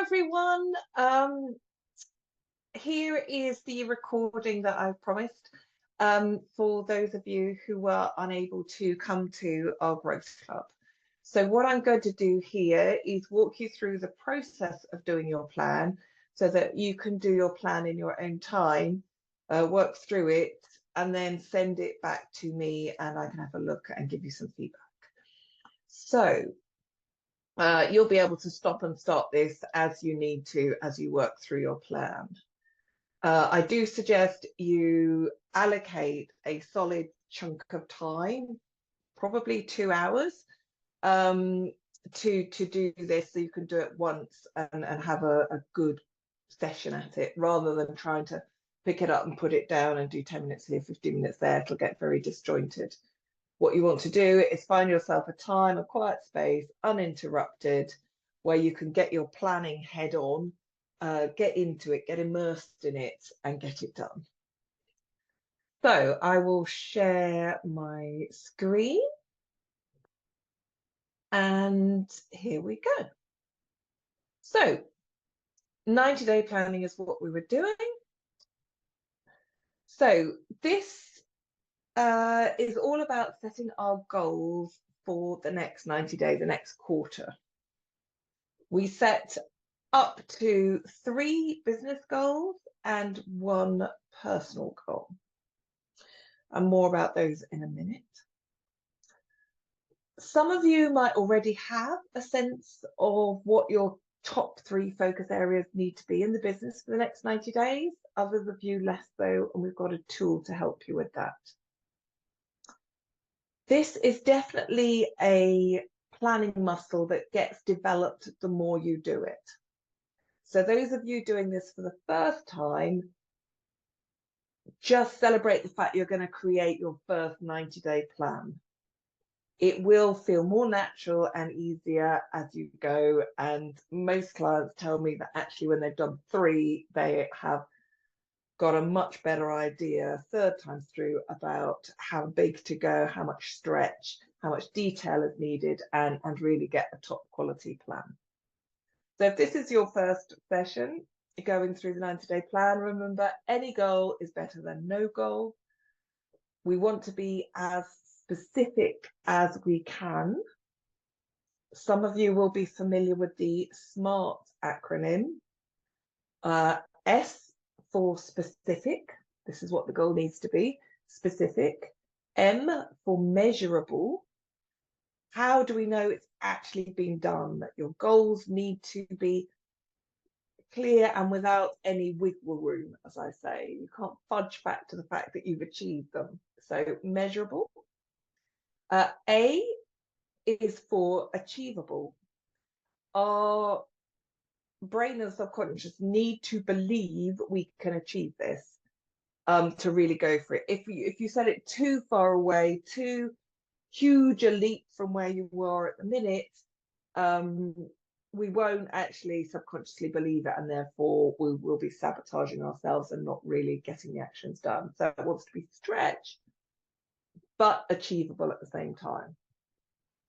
everyone. Here is the recording that I've promised for those of you who were unable to come to our Growth Club. So what I'm going to do here is walk you through the process of doing your plan so that you can do your plan in your own time, work through it, and then send it back to me and I can have a look and give you some feedback. So you'll be able to stop and start this as you need to as you work through your plan. I do suggest you allocate a solid chunk of time, probably 2 hours, to do this so you can do it once and have a good session at it, rather than trying to pick it up and put it down and do 10 minutes here, 15 minutes there. It'll get very disjointed. What you want to do is find yourself a time, a quiet space, uninterrupted, where you can get your planning head on, get into it, get immersed in it, and get it done. So I will share my screen. And here we go. So 90-day planning is what we were doing. So this is all about setting our goals for the next 90 days, the next quarter. We set up to 3 business goals and 1 personal goal. And more about those in a minute. Some of you might already have a sense of what your top 3 focus areas need to be in the business for the next 90 days. Others of you less so, and we've got a tool to help you with that. This is definitely a planning muscle that gets developed the more you do it. So those of you doing this for the first time, just celebrate the fact you're going to create your first 90-day plan. It will feel more natural and easier as you go. And most clients tell me that actually when they've done 3, they have got a much better idea 3rd time through about how big to go, how much stretch, how much detail is needed, and really get a top quality plan. So if this is your first session going through the 90-day plan, remember any goal is better than no goal. We want to be as specific as we can. Some of you will be familiar with the SMART acronym. S for specific. This is what the goal needs to be, specific. M for measurable. How do we know it's actually been done? That your goals need to be clear and without any wiggle room, as I say. You can't fudge back to the fact that you've achieved them. So measurable. A is for achievable. Our brain and subconscious need to believe we can achieve this to really go for it. If you set it too far away, too huge a leap from where you are at the minute, we won't actually subconsciously believe it, and therefore we will be sabotaging ourselves and not really getting the actions done. So it wants to be stretched but achievable at the same time.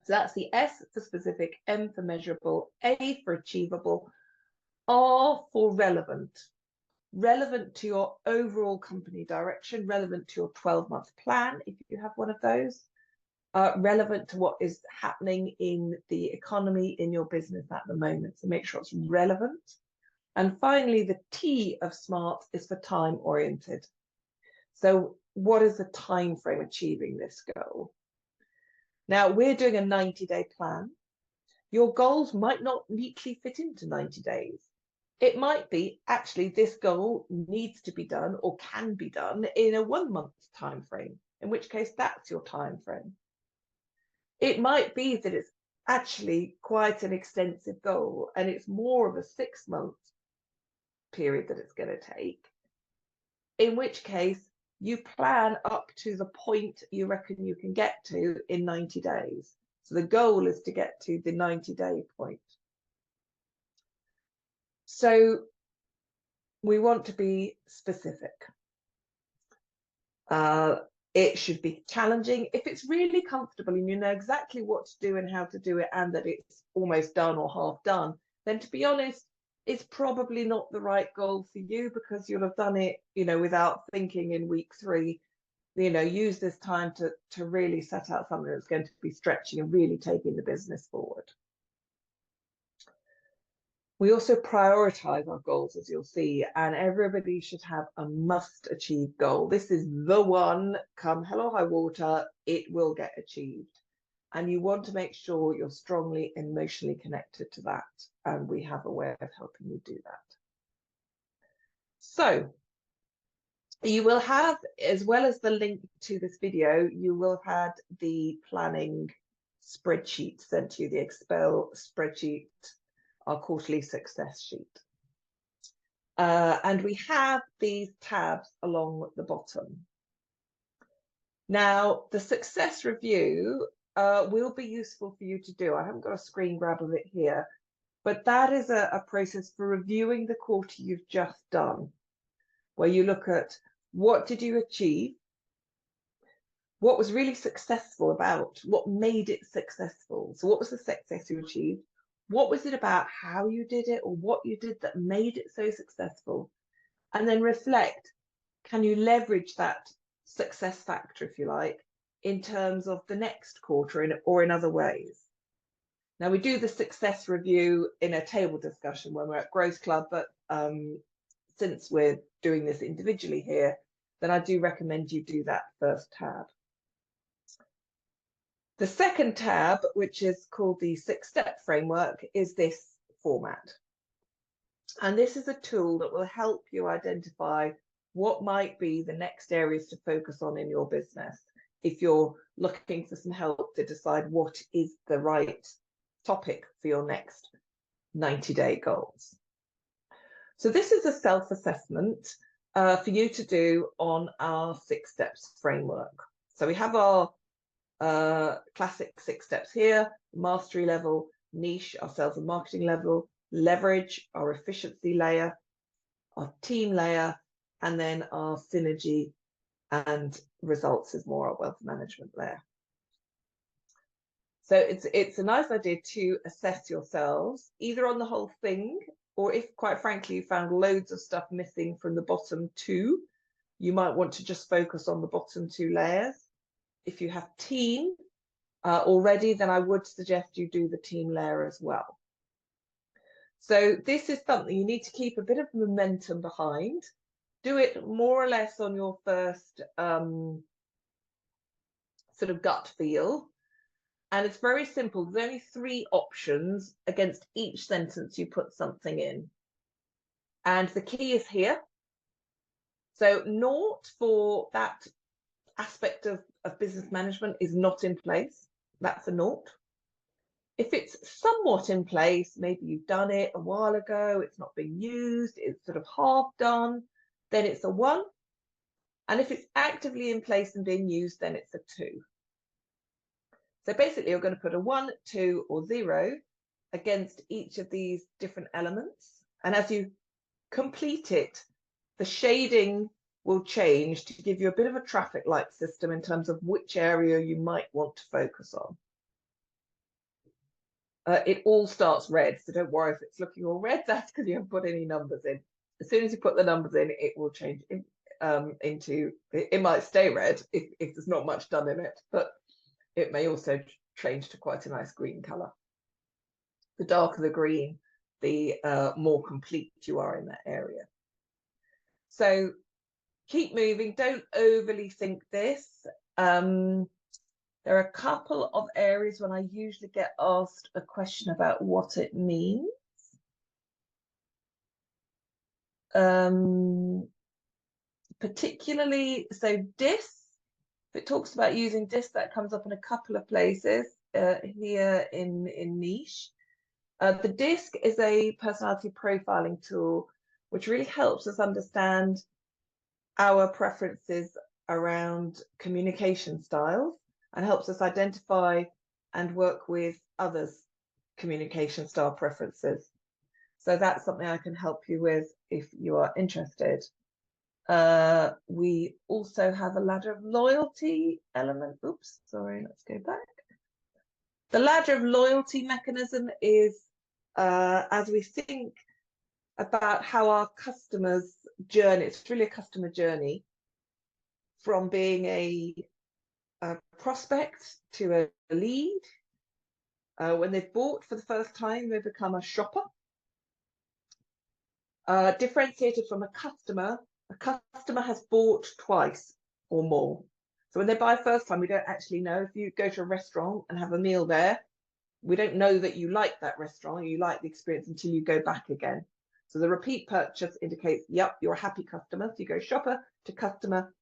So that's the S for specific, M for measurable, A for achievable, R for relevant. Relevant to your overall company direction, relevant to your 12-month plan, if you have one of those, relevant to what is happening in the economy in your business at the moment. So make sure it's relevant. And finally, the T of SMART is for time-oriented. So what is the time frame achieving this goal? Now, we're doing a 90-day plan. Your goals might not neatly fit into 90 days. It might be actually this goal needs to be done or can be done in a 1-month time frame, in which case that's your time frame. It might be that it's actually quite an extensive goal and it's more of a 6-month period that it's going to take, in which case you plan up to the point you reckon you can get to in 90 days. So the goal is to get to the 90-day point. So we want to be specific. It should be challenging. If it's really comfortable and you know exactly what to do and how to do it, and that it's almost done or half done, then to be honest, it's probably not the right goal for you because you'll have done it, without thinking in week 3. Use this time to really set out something that's going to be stretching and really taking the business forward. We also prioritize our goals, as you'll see, and everybody should have a must-achieve goal. This is the one, come hell or high water, it will get achieved. And you want to make sure you're strongly emotionally connected to that. And we have a way of helping you do that. So you will have, as well as the link to this video, you will have had the planning spreadsheet sent to you, the Excel spreadsheet, our quarterly success sheet. And we have these tabs along the bottom. Now, the success review will be useful for you to do. I haven't got a screen grab of it here, but that is a process for reviewing the quarter you've just done, where you look at what did you achieve, what was really successful about, what made it successful. So what was the success you achieved? What was it about how you did it or what you did that made it so successful? And then reflect, can you leverage that success factor, if you like, in terms of the next quarter or in other ways? Now, we do the success review in a table discussion when we're at Growth Club, but since we're doing this individually here, then I do recommend you do that first tab. The second tab, which is called the 6-step framework, is this format. And this is a tool that will help you identify what might be the next areas to focus on in your business if you're looking for some help to decide what is the right topic for your next 90-day goals. So this is a self-assessment for you to do on our 6 steps framework. So we have our classic 6 steps here: mastery level, niche, our sales and marketing level, leverage, our efficiency layer, our team layer, and then our synergy and results is more our wealth management layer. So it's a nice idea to assess yourselves either on the whole thing, or if, quite frankly, you found loads of stuff missing from the bottom 2, you might want to just focus on the bottom 2 layers. If you have team already, then I would suggest you do the team layer as well. So this is something you need to keep a bit of momentum behind. Do it more or less on your first sort of gut feel. And it's very simple. There's only 3 options against each sentence you put something in. And the key is here. So naught for that aspect of business management is not in place. That's a naught. If it's somewhat in place, maybe you've done it a while ago, it's not being used, it's sort of half done, then it's a 1. And if it's actively in place and being used, then it's a 2. So basically, you're going to put a 1, 2, or 0 against each of these different elements. And as you complete it, the shading will change to give you a bit of a traffic light system in terms of which area you might want to focus on. It all starts red, so don't worry if it's looking all red, that's because you haven't put any numbers in. As soon as you put the numbers in, it will change into, it might stay red if there's not much done in it, but it may also change to quite a nice green colour. The darker the green, the more complete you are in that area. So keep moving, don't overly think this. There are a couple of areas when I usually get asked a question about what it means. Particularly, so DIS, if it talks about using DIS, that comes up in a couple of places here in niche. The DISC is a personality profiling tool, which really helps us understand our preferences around communication styles and helps us identify and work with others' communication style preferences. So that's something I can help you with if you are interested. We also have a ladder of loyalty element. Oops, sorry, let's go back. The ladder of loyalty mechanism is as we think about how our customers' journey, it's really a customer journey from being a prospect to a lead. When they've bought for the first time, they become a shopper. Differentiated from a customer has bought twice or more. So when they buy first time, we don't actually know. If you go to a restaurant and have a meal there, we don't know that you like that restaurant, you like the experience until you go back again. So the repeat purchase indicates, yep, you're a happy customer. So you go shopper to customer.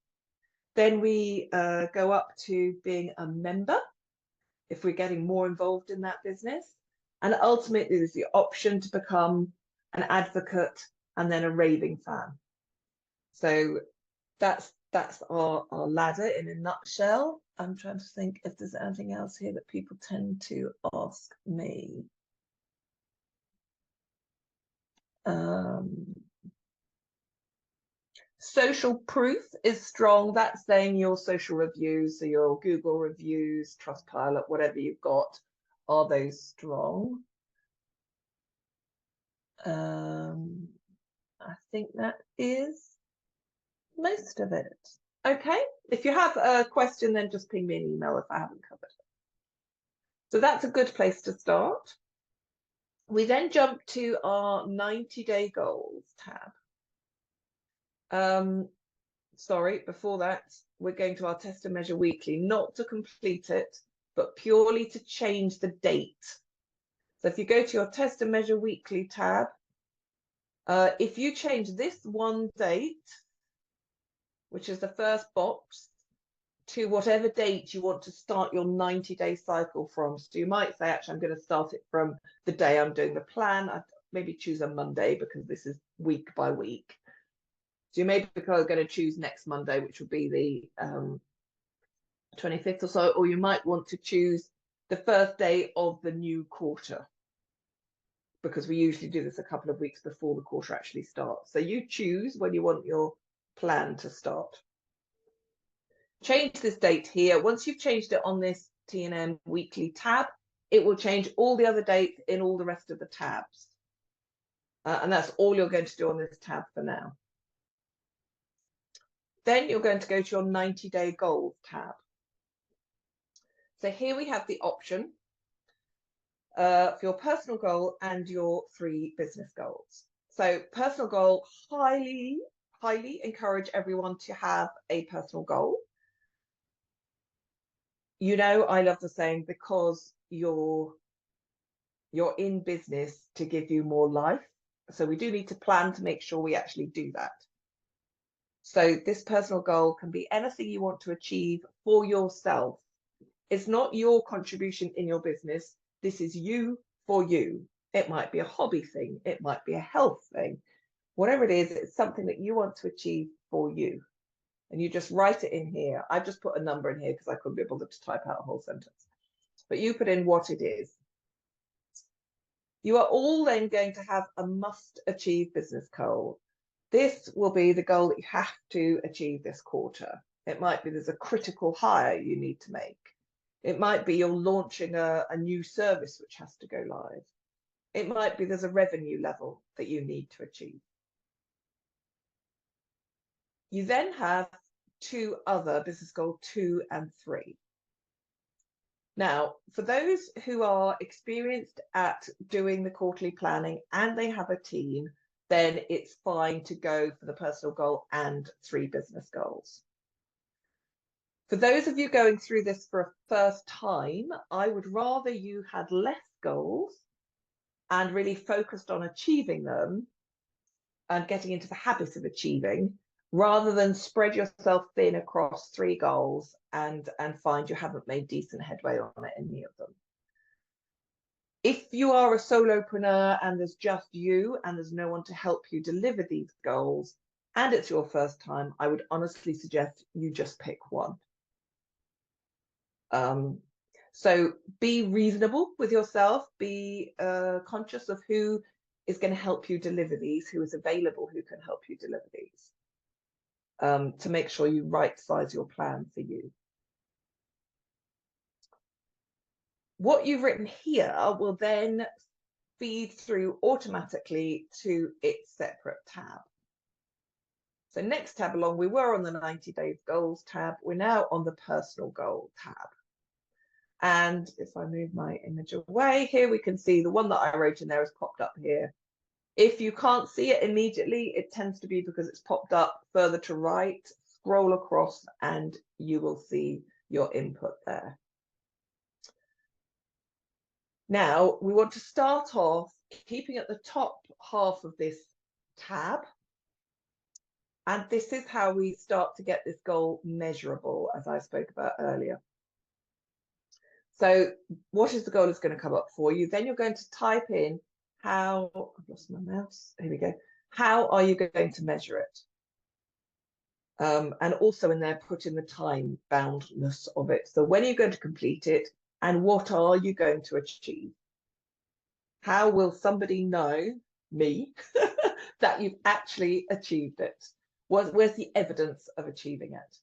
Then we go up to being a member if we're getting more involved in that business. And ultimately, there's the option to become an advocate and then a raving fan. So that's our ladder in a nutshell. I'm trying to think if there's anything else here that people tend to ask me. Social proof is strong. That's saying your social reviews, so your Google reviews, Trustpilot, whatever you've got, are those strong? I think that is most of it. Okay, if you have a question, then just ping me an email if I haven't covered it. So that's a good place to start. We then jump to our 90-day goals tab. Sorry, before that, we're going to our test and measure weekly, not to complete it, but purely to change the date. So if you go to your test and measure weekly tab, if you change this one date, which is the first box, to whatever date you want to start your 90-day cycle from. So you might say, actually, I'm going to start it from the day I'm doing the plan. I'd maybe choose a Monday because this is week by week. So you may be going to choose next Monday, which would be the 25th or so, or you might want to choose the first day of the new quarter, because we usually do this a couple of weeks before the quarter actually starts. So you choose when you want your plan to start. Change this date here. Once you've changed it on this T&M weekly tab, it will change all the other dates in all the rest of the tabs. And that's all you're going to do on this tab for now. Then you're going to go to your 90-day goals tab. So here we have the option for your personal goal and your 3 business goals. So personal goal, highly encourage everyone to have a personal goal. You know, I love the saying, because you're in business to give you more life. So we do need to plan to make sure we actually do that. So this personal goal can be anything you want to achieve for yourself. It's not your contribution in your business. This is you for you. It might be a hobby thing. It might be a health thing. Whatever it is, it's something that you want to achieve for you. And you just write it in here. I've just put a number in here because I couldn't be able to type out a whole sentence. But you put in what it is. You are all then going to have a must-achieve business goal. This will be the goal that you have to achieve this quarter. It might be there's a critical hire you need to make. It might be you're launching a new service which has to go live. It might be there's a revenue level that you need to achieve. You then have 2 other business goals, 2 and 3. Now, for those who are experienced at doing the quarterly planning and they have a team, then it's fine to go for the personal goal and 3 business goals. For those of you going through this for a first time, I would rather you had less goals and really focused on achieving them and getting into the habit of achieving, rather than spread yourself thin across 3 goals and find you haven't made decent headway on any of them. If you are a solopreneur and there's just you and there's no one to help you deliver these goals, and it's your first time, I would honestly suggest you just pick one. So be reasonable with yourself, be conscious of who is going to help you deliver these, who is available, who can help you deliver these, to make sure you right-size your plan for you. What you've written here will then feed through automatically to its separate tab. So next tab along, we were on the 90 days goals tab. We're now on the personal goal tab. And if I move my image away here, we can see the one that I wrote in there has popped up here. If you can't see it immediately, it tends to be because it's popped up further to right. Scroll across and you will see your input there. Now, we want to start off keeping at the top half of this tab. And this is how we start to get this goal measurable, as I spoke about earlier. So what is the goal is going to come up for you. Then you're going to type in how, I've lost my mouse, here we go. How are you going to measure it? And also in there, put in the time boundness of it. So when are you going to complete it? And what are you going to achieve? How will somebody know, me, that you've actually achieved it? Where's the evidence of achieving it?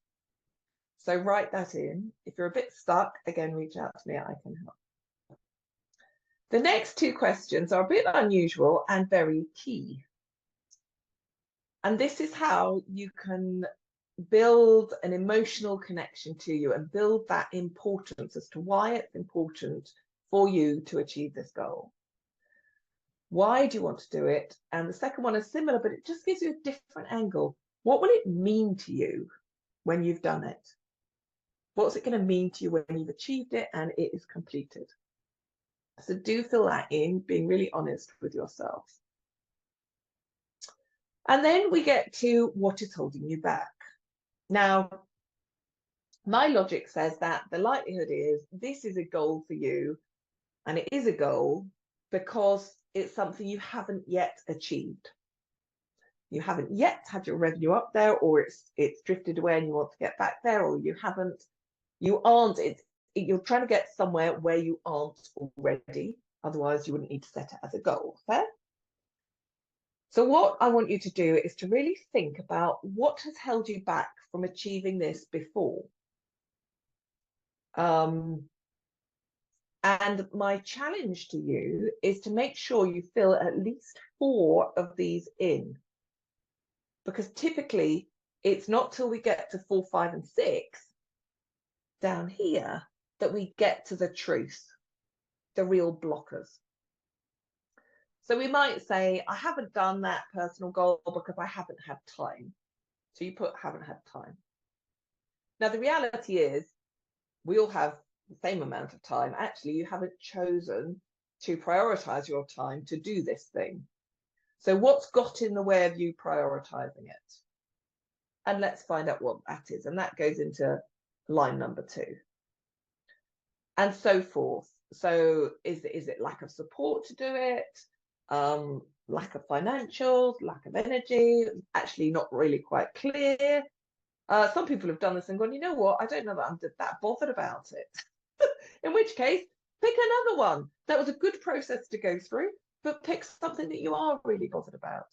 So write that in. If you're a bit stuck, again, reach out to me, I can help. The next two questions are a bit unusual and very key. And this is how you can build an emotional connection to you and build that importance as to why it's important for you to achieve this goal. Why do you want to do it? And the second one is similar, but it just gives you a different angle. What will it mean to you when you've done it? What's it going to mean to you when you've achieved it and it is completed? So do fill that in, being really honest with yourself. And then we get to what is holding you back. Now, my logic says that the likelihood is this is a goal for you, and it is a goal because it's something you haven't yet achieved. You haven't yet had your revenue up there, or it's drifted away and you want to get back there, or you're trying to get somewhere where you aren't already. Otherwise, you wouldn't need to set it as a goal. Fair? So what I want you to do is to really think about what has held you back from achieving this before. And my challenge to you is to make sure you fill at least 4 of these in. Because typically, it's not till we get to 4, 5, and 6 down here that we get to the truth, the real blockers. So we might say, I haven't done that personal goal because I haven't had time. So you put haven't had time. Now, the reality is we all have the same amount of time. Actually, you haven't chosen to prioritize your time to do this thing. So what's got in the way of you prioritizing it? And let's find out what that is. And that goes into line number 2. And so forth. So is it lack of support to do it? Lack of financials, lack of energy, actually not really quite clear. Some people have done this and gone, you know what, I don't know that I'm that bothered about it. In which case, pick another one. That was a good process to go through, but pick something that you are really bothered about.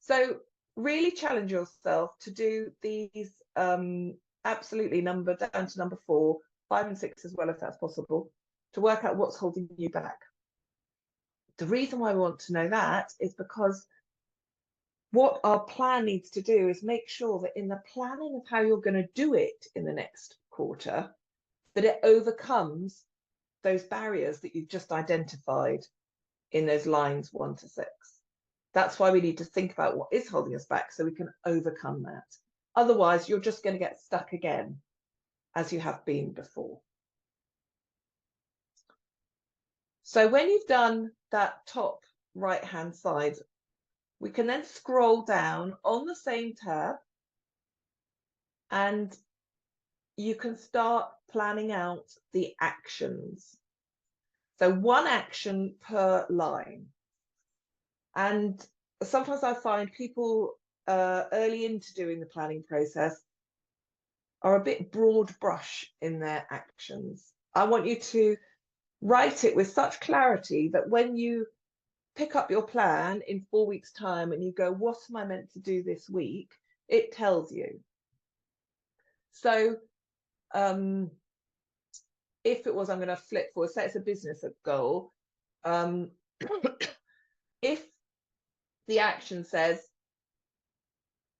So really challenge yourself to do these absolutely down to number 4, 5 and 6 as well, if that's possible, to work out what's holding you back. The reason why we want to know that is because what our plan needs to do is make sure that in the planning of how you're going to do it in the next quarter, that it overcomes those barriers that you've just identified in those lines 1 to 6. That's why we need to think about what is holding us back so we can overcome that. Otherwise, you're just going to get stuck again, as you have been before. So when you've done that top right-hand side, we can then scroll down on the same tab and you can start planning out the actions. So 1 action per line. And sometimes I find people early into doing the planning process are a bit broad brush in their actions. I want you to write it with such clarity that when you pick up your plan in 4 weeks' time and you go, what am I meant to do this week? It tells you. So if it was, I'm going to flip forward, say it's a business goal, If the action says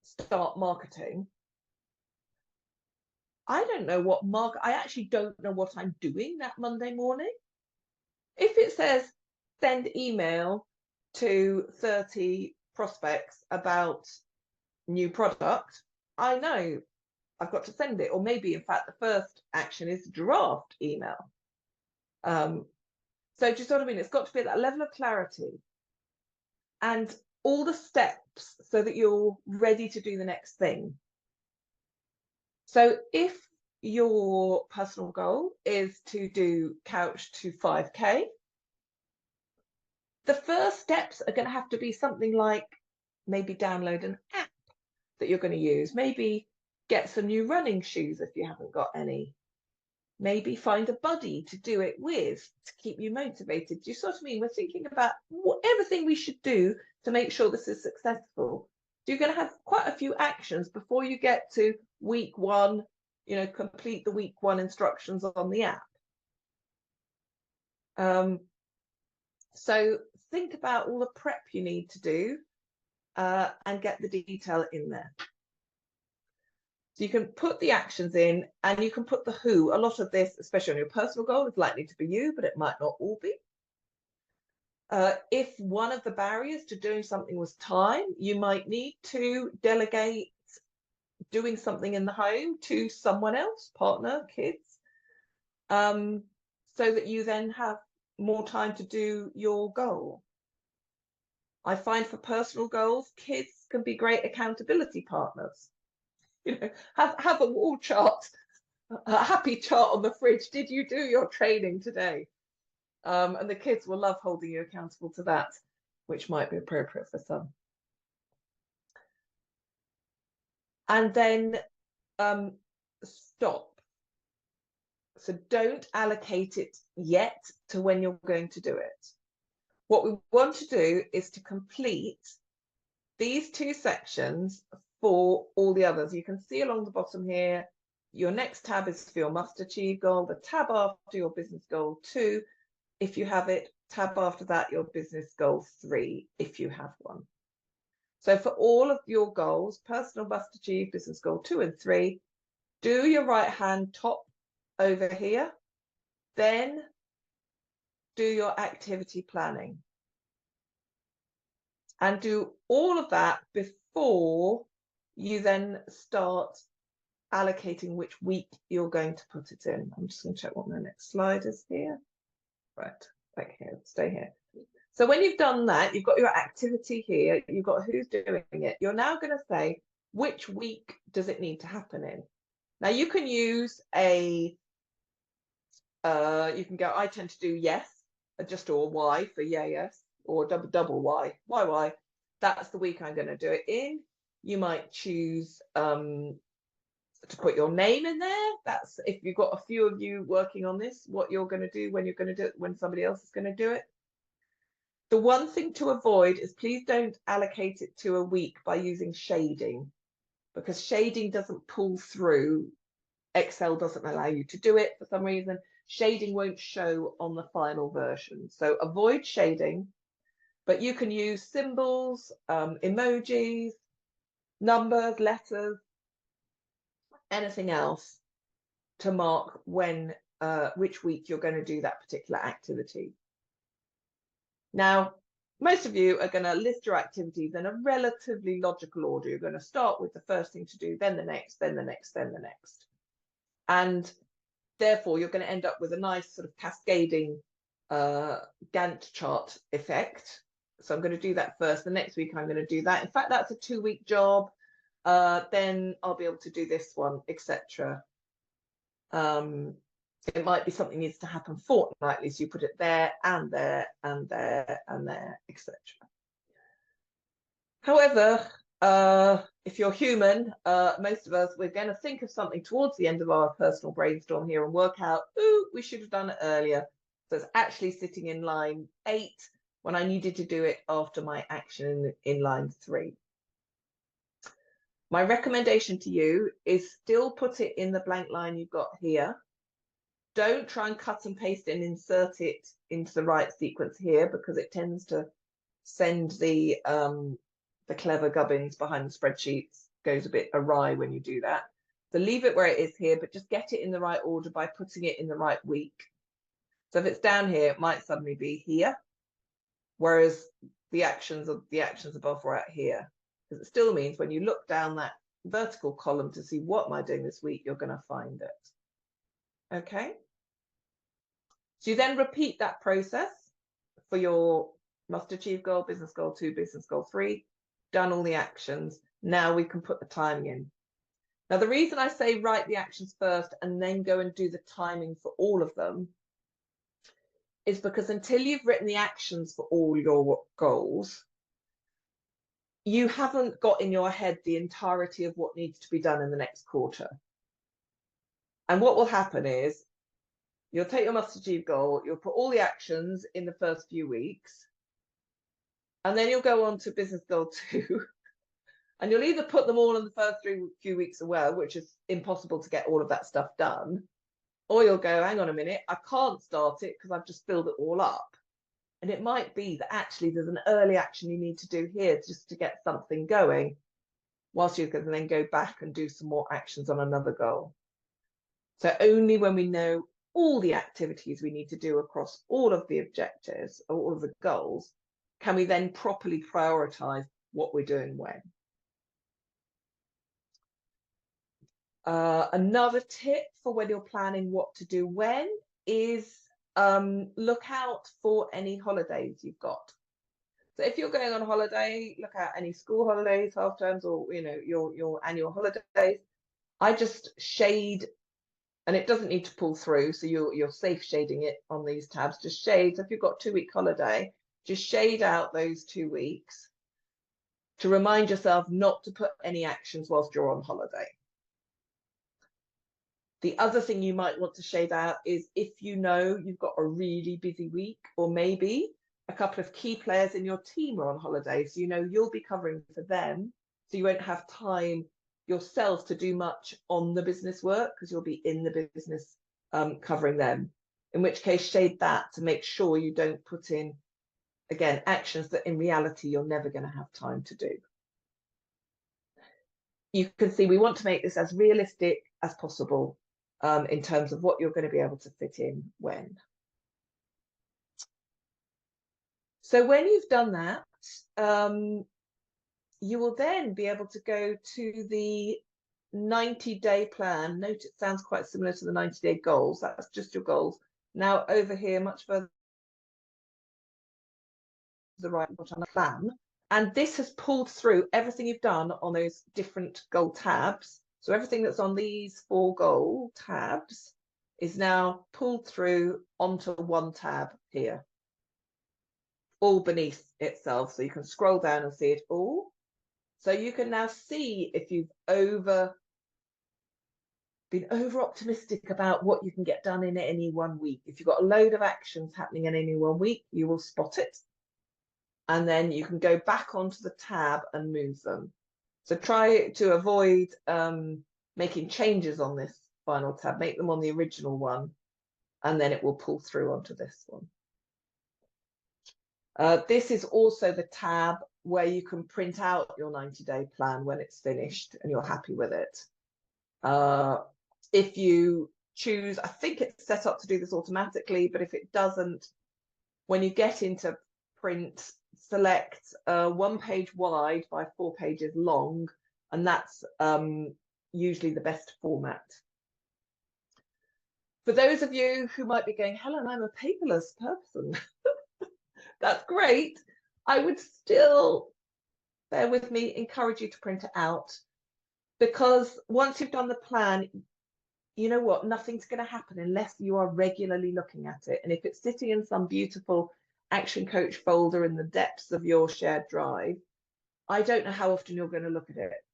start marketing, I don't know I actually don't know what I'm doing that Monday morning. If it says send email to 30 prospects about new product, I know I've got to send it. Or maybe, in fact, the first action is draft email. So do you see what I mean? It's got to be at that level of clarity and all the steps so that you're ready to do the next thing. So if your personal goal is to do couch to 5K, the first steps are going to have to be something like maybe download an app that you're going to use, maybe get some new running shoes if you haven't got any, maybe find a buddy to do it with to keep you motivated. Do you sort of mean? We're thinking about everything we should do to make sure this is successful. So you're going to have quite a few actions before you get to week one, complete the week one instructions on the app. So think about all the prep you need to do and get the detail in there. So you can put the actions in and you can put the who. A lot of this, especially on your personal goal, is likely to be you, but it might not all be. If one of the barriers to doing something was time, you might need to delegate doing something in the home to someone else, partner, kids, so that you then have more time to do your goal. I find for personal goals, kids can be great accountability partners. Have a wall chart, a happy chart on the fridge. Did you do your training today? And the kids will love holding you accountable to that, which might be appropriate for some. And then stop. So don't allocate it yet to when you're going to do it. What we want to do is to complete these two sections for all the others. You can see along the bottom here, your next tab is for your must achieve goal, the tab after your business goal 2, if you have it, tab after that, your business goal 3, if you have one. So for all of your goals, personal must achieve, business goal 2 and 3, do your right hand top over here, then do your activity planning. And do all of that before you then start allocating which week you're going to put it in. I'm just going to check what my next slide is here. Right, back here, stay here. So when you've done that, you've got your activity here, you've got who's doing it. You're now going to say, which week does it need to happen in? Now you can use you can go, I tend to do yes, just or Y for yeah, yes, or double Y, Y. That's the week I'm going to do it in. You might choose to put your name in there. That's if you've got a few of you working on this, what you're going to do when you're going to do it, when somebody else is going to do it. The one thing to avoid is please don't allocate it to a week by using shading, because shading doesn't pull through. Excel doesn't allow you to do it for some reason. Shading won't show on the final version. So avoid shading, but you can use symbols, emojis, numbers, letters, anything else to mark when, which week you're going to do that particular activity. Now, most of you are going to list your activities in a relatively logical order. You're going to start with the first thing to do, then the next, then the next, then the next. And therefore, you're going to end up with a nice sort of cascading Gantt chart effect. So I'm going to do that first. The next week, I'm going to do that. In fact, that's a 2-week job. Then I'll be able to do this one, etc. It might be something needs to happen fortnightly, so you put it there and there and there and there, etc. However, if you're human, most of us, we're going to think of something towards the end of our personal brainstorm here and work out, ooh, we should have done it earlier. So it's actually sitting in line 8 when I needed to do it after my action in line 3. My recommendation to you is still put it in the blank line you've got here. Don't try and cut and paste it and insert it into the right sequence here, because it tends to send the clever gubbins behind the spreadsheets, goes a bit awry when you do that. So leave it where it is here, but just get it in the right order by putting it in the right week. So if it's down here, it might suddenly be here, whereas the actions above were at here. Because it still means when you look down that vertical column to see what am I doing this week, you're going to find it. Okay. So you then repeat that process for your must achieve goal, business goal 2, business goal 3, done all the actions. Now we can put the timing in. Now, the reason I say write the actions first and then go and do the timing for all of them is because until you've written the actions for all your goals, you haven't got in your head the entirety of what needs to be done in the next quarter. And what will happen is you'll take your must achieve goal, you'll put all the actions in the first few weeks, and then you'll go on to business goal 2, and you'll either put them all in the first few weeks as well, which is impossible to get all of that stuff done, or you'll go, hang on a minute, I can't start it because I've just filled it all up. And it might be that actually there's an early action you need to do here just to get something going, whilst you can then go back and do some more actions on another goal. So only when we know all the activities we need to do across all of the objectives, or all of the goals, can we then properly prioritize what we're doing when. Another tip for when you're planning what to do when is look out for any holidays you've got. So if you're going on holiday, look out any school holidays, half terms, or your annual holidays. I just shade, and it doesn't need to pull through, so you're safe shading it on these tabs. Just shade. So if you've got 2-week holiday, just shade out those 2 weeks to remind yourself not to put any actions whilst you're on holiday. The other thing you might want to shade out is if you know you've got a really busy week, or maybe a couple of key players in your team are on holiday, so you know you'll be covering for them, so you won't have time yourself to do much on the business work because you'll be in the business covering them, in which case shade that to make sure you don't put in, again, actions that in reality you're never going to have time to do. You can see we want to make this as realistic as possible in terms of what you're going to be able to fit in when. So when you've done that, you will then be able to go to the 90-day plan. Note it sounds quite similar to the 90-day goals. That's just your goals. Now over here, much further to the right, on a plan. And this has pulled through everything you've done on those different goal tabs. So everything that's on these 4 goal tabs is now pulled through onto one tab here, all beneath itself. So you can scroll down and see it all. So you can now see if you've been over optimistic about what you can get done in any one week. If you've got a load of actions happening in any one week, you will spot it. And then you can go back onto the tab and move them. So try to avoid making changes on this final tab. Make them on the original one, and then it will pull through onto this one. This is also the tab where you can print out your 90-day plan when it's finished and you're happy with it. If you choose, I think it's set up to do this automatically, but if it doesn't, when you get into print, select 1 page wide by 4 pages long, and that's usually the best format. For those of you who might be going, Helen, I'm a paperless person. That's great. I would still, bear with me, encourage you to print it out, because once you've done the plan, you know what, nothing's going to happen unless you are regularly looking at it. And if it's sitting in some beautiful ActionCOACH folder in the depths of your shared drive, I don't know how often you're going to look at it.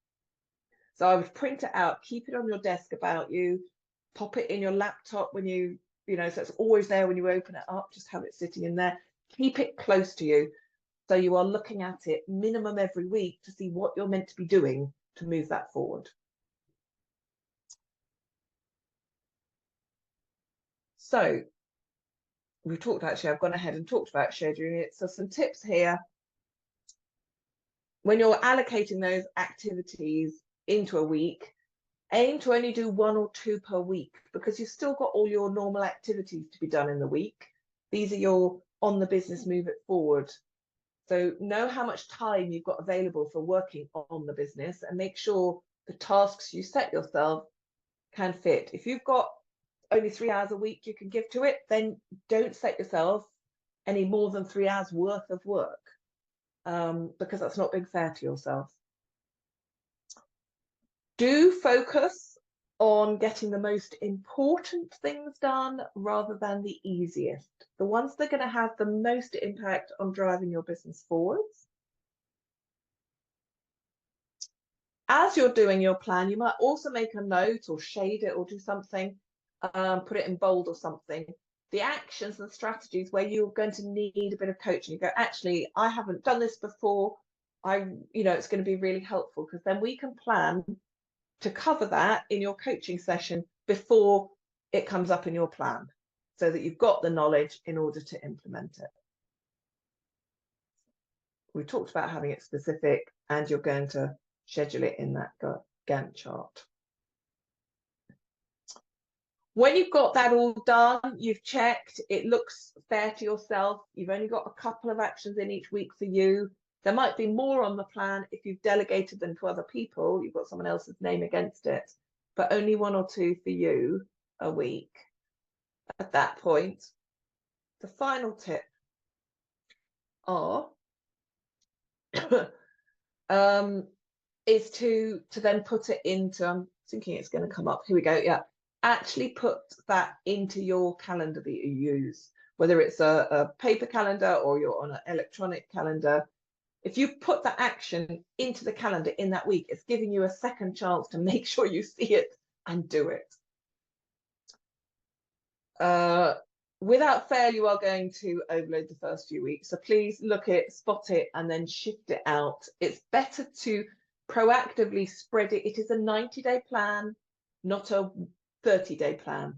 So I would print it out, keep it on your desk about you, pop it in your laptop when you know, so it's always there when you open it up, just have it sitting in there. Keep it close to you so you are looking at it minimum every week to see what you're meant to be doing to move that forward. So we've talked, actually, I've gone ahead and talked about scheduling it. So some tips here. When you're allocating those activities into a week, aim to only do 1 or 2 per week, because you've still got all your normal activities to be done in the week. These are your on the business, move it forward. So know how much time you've got available for working on the business, and make sure the tasks you set yourself can fit. If you've got only 3 hours a week you can give to it, then don't set yourself any more than 3 hours worth of work, because that's not being fair to yourself. Do focus on getting the most important things done rather than the easiest, the ones that are going to have the most impact on driving your business forwards. As you're doing your plan, you might also make a note or shade it or do something, put it in bold or something, the actions and strategies where you're going to need a bit of coaching. You go, actually, I haven't done this before. It's going to be really helpful, because then we can plan to cover that in your coaching session before it comes up in your plan, so that you've got the knowledge in order to implement it. We talked about having it specific, and you're going to schedule it in that Gantt chart. When you've got that all done, you've checked, it looks fair to yourself, you've only got a couple of actions in each week for you. There might be more on the plan if you've delegated them to other people, you've got someone else's name against it, but only 1 or 2 for you a week. At that point, the final tip is to then put it into, I'm thinking it's going to come up, here we go, yeah. Actually put that into your calendar that you use, whether it's a paper calendar or you're on an electronic calendar. If you put that action into the calendar in that week, it's giving you a second chance to make sure you see it and do it. Without fail, you are going to overload the first few weeks. So please look it, spot it, and then shift it out. It's better to proactively spread it. It is a 90-day plan, not a 30-day plan.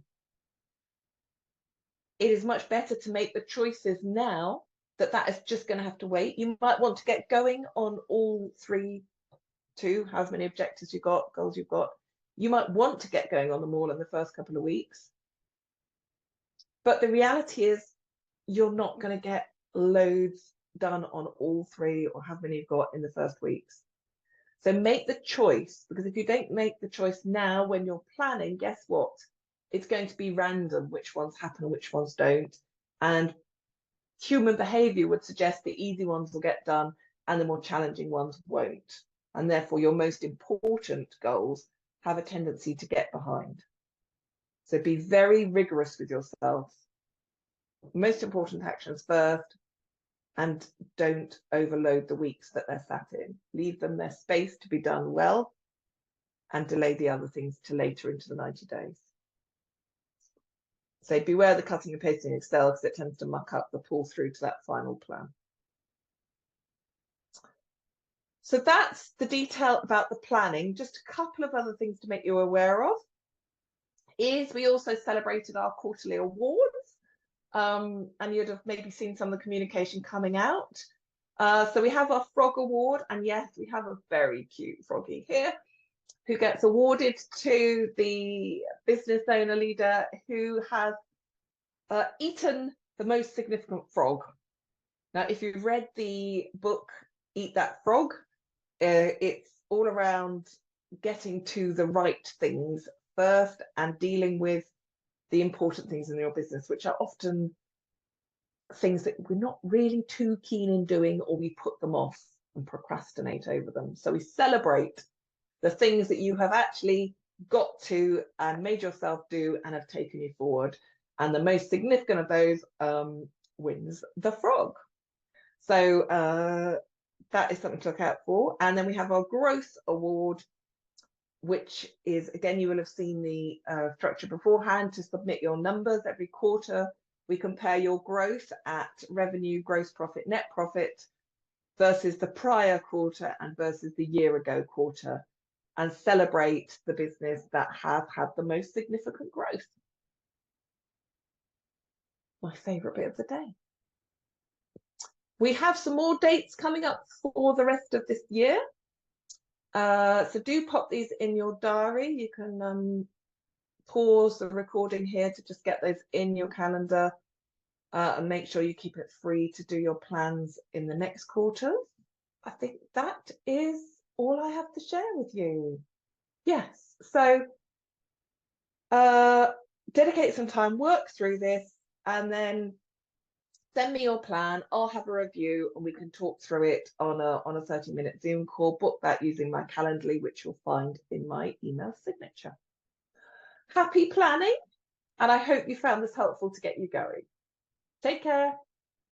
It is much better to make the choices now that is just going to have to wait. You might want to get going on all 3, 2, however many objectives you've got, goals you've got. You might want to get going on them all in the first couple of weeks. But the reality is you're not going to get loads done on all 3 or however many you've got in the first weeks. So make the choice, because if you don't make the choice now when you're planning, guess what? It's going to be random which ones happen and which ones don't. And human behavior would suggest the easy ones will get done and the more challenging ones won't. And therefore, your most important goals have a tendency to get behind. So be very rigorous with yourself. Most important actions first, and don't overload the weeks that they're sat in. Leave them their space to be done well, and delay the other things to later into the 90 days. So beware the cutting and pasting in Excel, because it tends to muck up the pull through to that final plan. So that's the detail about the planning. Just a couple of other things to make you aware of is we also celebrated our quarterly awards. And you'd have maybe seen some of the communication coming out. So we have our Frog Award, and yes, we have a very cute froggy here who gets awarded to the business owner leader who has eaten the most significant frog. Now, if you've read the book Eat That Frog, it's all around getting to the right things first and dealing with the important things in your business, which are often things that we're not really too keen in doing, or we put them off and procrastinate over them. So we celebrate the things that you have actually got to and made yourself do and have taken you forward. And the most significant of those wins the frog. So that is something to look out for. And then we have our Growth Award, which is, again, you will have seen the structure beforehand to submit your numbers every quarter. We compare your growth at revenue, gross profit, net profit versus the prior quarter and versus the year ago quarter, and celebrate the business that have had the most significant growth. my favourite bit of the day. We have some more dates coming up for the rest of this year. So do pop these in your diary. You can pause the recording here to just get those in your calendar and make sure you keep it free to do your plans in the next quarter. I think that is all I have to share with you. Yes, so dedicate some time, work through this, and then send me your plan. I'll have a review and we can talk through it on a 30-minute Zoom call. Book that using my Calendly, which you'll find in my email signature. Happy planning, and I hope you found this helpful to get you going. Take care.